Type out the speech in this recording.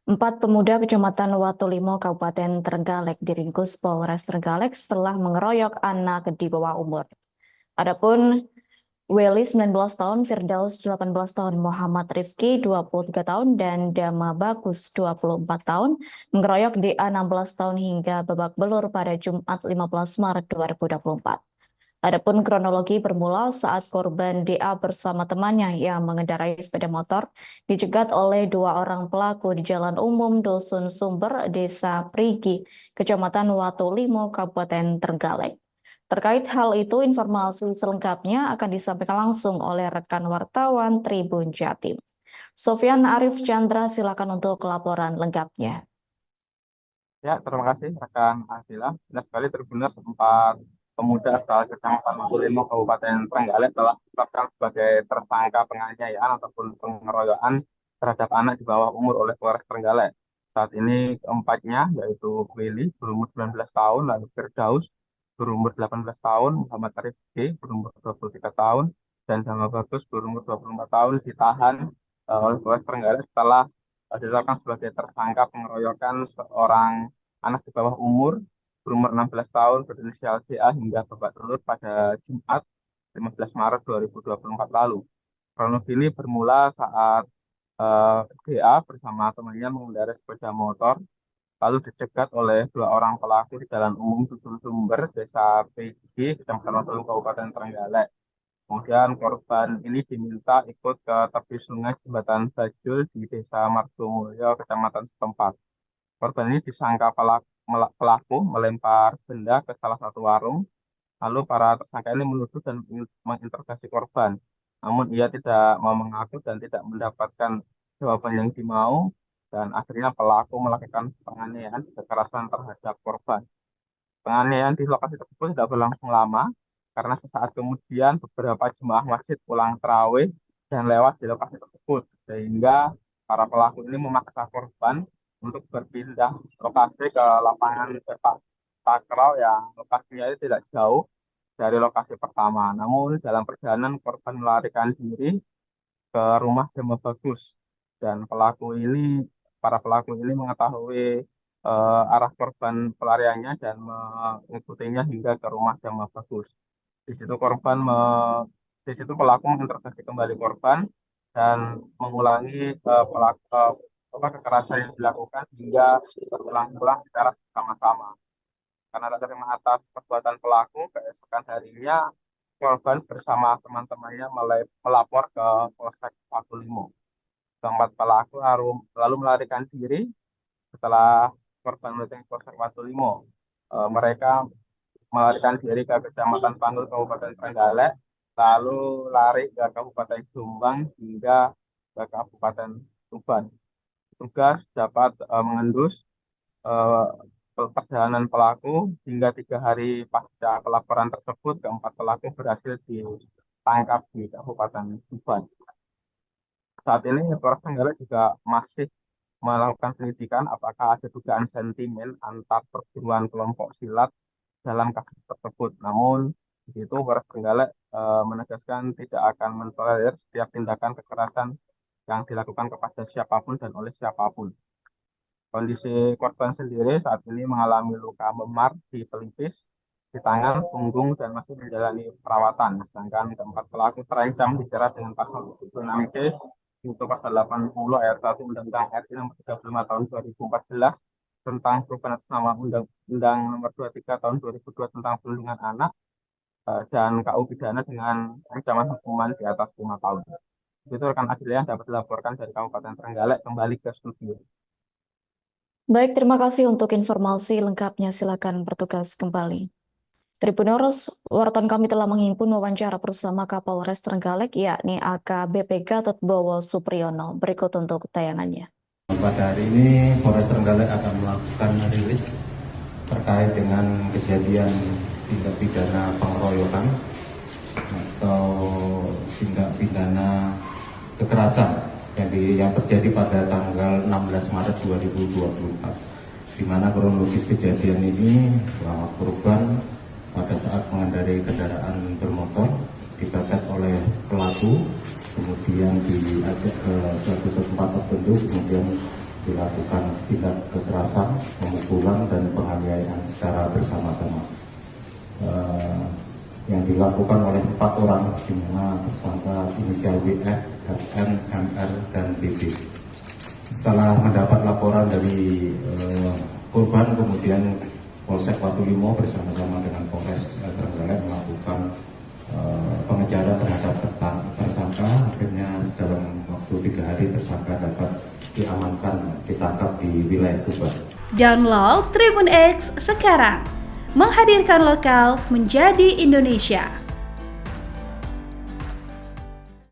Empat pemuda Kecamatan Watulimo, Kabupaten Trenggalek diringkus Polres Trenggalek setelah mengeroyok anak di bawah umur. Adapun Weli 19 tahun, Firdaus 18 tahun, Muhammad Rifki 23 tahun, dan Dama Bagus 24 tahun mengeroyok DA 16 tahun hingga babak belur pada Jumat 15 Maret 2024. Adapun kronologi bermula saat korban DA bersama temannya yang mengendarai sepeda motor dicegat oleh dua orang pelaku di Jalan Umum Dusun Sumber, Desa Prigi, Kecamatan Watulimo, Kabupaten Trenggalek. Terkait hal itu, informasi selengkapnya akan disampaikan langsung oleh rekan wartawan Tribun Jatim. Sofyan Arif Chandra, silakan untuk laporan lengkapnya. Ya, terima kasih rekan Adila. Benar sekali Tribuners, empat pemuda asal Kecamatan Watulimo, Kabupaten Trenggalek telah ditetapkan sebagai tersangka penganiayaan ataupun pengeroyokan terhadap anak di bawah umur oleh Polres Trenggalek. Saat ini keempatnya yaitu Willy berumur 19 tahun, lalu Firdaus berumur 18 tahun, Muhammad Rifki berumur 23 tahun, dan Dama Bagus berumur 24 tahun ditahan oleh Polres Trenggalek setelah ditetapkan sebagai tersangka pengeroyokan seorang anak di bawah umur berumur 16 tahun berinisial DA hingga babak belur pada Jumat 15 Maret 2024 lalu. Kronologi ini bermula saat DA bersama temannya mengendarai sepeda motor lalu dicegat oleh dua orang pelaku di Jalan Umum Dusun Sumber, Desa PG, Kecamatan Watulimo, Kabupaten Trenggalek. Kemudian korban ini diminta ikut ke tepi sungai Jembatan Bajul di Desa Margomulyo, Kecamatan setempat. Korban ini disangka pelaku melempar benda ke salah satu warung, lalu para tersangka ini menuduh dan menginterogasi korban. Namun ia tidak mau mengaku dan tidak mendapatkan jawaban yang dimau, dan akhirnya pelaku melakukan penganiayaan kekerasan terhadap korban. Penganiayaan di lokasi tersebut tidak berlangsung lama, karena sesaat kemudian beberapa jemaah masjid pulang tarawih dan lewat di lokasi tersebut, sehingga para pelaku ini memaksa korban untuk berpindah lokasi ke lapangan sepak takraw yang lokasinya itu tidak jauh dari lokasi pertama. Namun dalam perjalanan korban melarikan diri ke rumah Dama Bagus, dan para pelaku ini mengetahui arah korban pelariannya dan mengikutinya hingga ke rumah Dama Bagus. Di situ di situ pelaku menginterogasi kembali korban dan mengulangi kekerasan yang dilakukan hingga berulang-ulang secara bersama-sama. Karena tak terima atas perbuatan pelaku, keesokan harinya korban bersama teman-temannya melapor ke Polsek Watulimo. Keempat pelaku lalu melarikan diri setelah korban mendatangi Polsek Watulimo. Mereka melarikan diri ke Kecamatan Panggul, Kabupaten Trenggalek, lalu lari ke Kabupaten Jombang hingga ke Kabupaten Tuban. Tugas dapat mengendus eh, perjalanan pelaku hingga 3 hari pasca pelaporan tersebut, keempat pelaku berhasil ditangkap di Kabupaten Tuban. Saat ini Polres Trenggalek juga masih melakukan penyidikan apakah ada dugaan sentimen antar perguruan kelompok silat dalam kasus tersebut. Namun di situ Polres Trenggalek menegaskan tidak akan mentolerir setiap tindakan kekerasan yang dilakukan kepada siapapun dan oleh siapapun. Kondisi korban sendiri saat ini mengalami luka memar di pelipis, di tangan, punggung, dan masih menjalani perawatan. Sedangkan keempat pelaku terancam dijerat dengan pasal 76C, itu pasal 80 ayat 1 Undang-Undang RI nomor 35 tahun 2014 tentang perubahan atas nama Undang-Undang nomor 23 tahun 2002 tentang perlindungan anak, dan KU pidana dengan ancaman hukuman di atas 5 tahun. Itu rekan Adil yang dapat dilaporkan dari Kabupaten Trenggalek. Kembali ke studio. Baik, terima kasih untuk informasi lengkapnya. Silakan bertugas kembali. Tribuners, wartawan kami telah menghimpun wawancara bersama Kapolres Trenggalek, yakni AKBP Gatot Bowo Supriyono. Berikut untuk tayangannya. Pada hari ini, Polres Trenggalek akan melakukan rilis terkait dengan kejadian tindak pidana pengeroyokan atau tindak pidana kekerasan yang terjadi pada tanggal 16 Maret 2024, di mana kronologis kejadian ini bahwa korban pada saat mengendarai kendaraan bermotor dibakat oleh pelaku, kemudian diajak ke suatu tempat tertentu, kemudian dilakukan tindak kekerasan, pemukulan dan penganiayaan secara bersama-sama yang dilakukan oleh 4 orang, di mana tersangka inisial WF, FN, MR, dan BB. Setelah mendapat laporan dari korban, kemudian Polsek Watulimo bersama-sama dengan Polres Trenggalek melakukan pengejaran terhadap tersangka. Akhirnya dalam waktu 3 hari tersangka dapat diamankan, ditangkap di wilayah Tuban. Download Tribun X sekarang, menghadirkan lokal menjadi Indonesia.